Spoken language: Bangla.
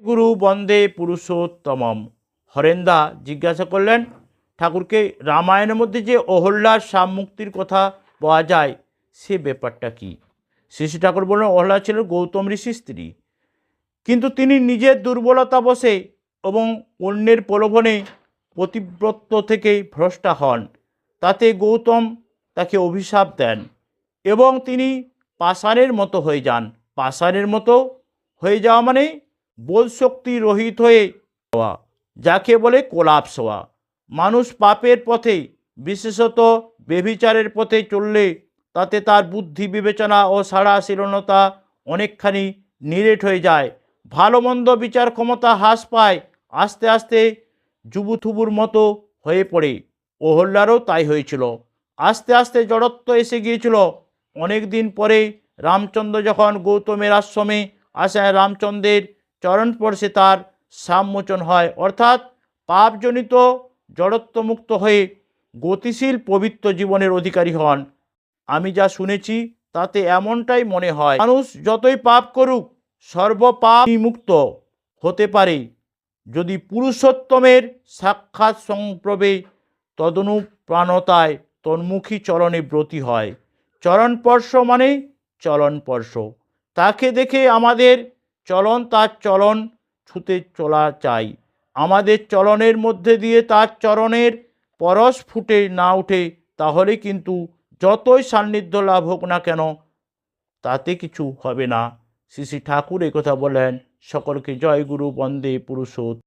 গুরু বন্দে পুরুষোত্তমম। হরেন্দা জিজ্ঞাসা করলেন ঠাকুরকে, রামায়ণের মধ্যে যে অহল্যার শাপ মুক্তির কথা পাওয়া যায় সে ব্যাপারটা কি? শ্রী ঠাকুর বললেন, অহল্যা ছিল গৌতম ঋষির স্ত্রী, কিন্তু তিনি নিজের দুর্বলতা বশে এবং অন্যের প্রলোভনে পতিব্রত থেকে ভ্রষ্টা হন। তাতে গৌতম তাকে অভিশাপ দেন এবং তিনি পাষাণের মতো হয়ে যান। পাষাণের মতো হয়ে যাওয়া মানে বোধশক্তি রহিত হয়ে যাওয়া, যাকে বলে কোলাপস হওয়া। মানুষ পাপের পথে, বিশেষত ব্যভিচারের পথে চললে তাতে তার বুদ্ধি বিবেচনা ও সাড়াশীলতা অনেকখানি নিরেট হয়ে যায়। ভালো মন্দ বিচার ক্ষমতা হ্রাস পায়, আস্তে আস্তে যুবুথুবুর মতো হয়ে পড়ে। অহল্যারও তাই হয়েছিল। আস্তে আস্তে জড়ত্ব এসে গিয়েছিল। অনেক দিন পরে রামচন্দ্র যখন গৌতমের আশ্রমে আসেন, রামচন্দ্রের চরণ স্পর্শে তার সামমোচন হয়, অর্থাৎ পাপজনিত জড়ত্বমুক্ত হয়ে গতিশীল পবিত্র জীবনের অধিকারী হন। আমি যা শুনেছি তাতে এমনটাই মনে হয়। মানুষ যতই পাপ করুক সর্বপাপ মুক্ত হতে পারে যদি পুরুষোত্তমের সাক্ষাৎ সংপ্রবে তদনুপ্রাণতায় তন্মুখী চরণে ব্রতী হয়। চরণ স্পর্শ মানে চলন স্পর্শ। তাকে দেখে আমাদের চলন তার চলন ছুতে চলা চাই। আমাদের চলনের মধ্যে দিয়ে তার চরণের পরশ ফুটে না উঠে তাহলে কিন্তু যতই সান্নিধ্য লাভ হোক না কেন তাতে কিছু হবে না। শ্রী শ্রী ঠাকুর এই কথা বলেন। সকলকে জয় গুরু বন্দে পুরুষোত্তম।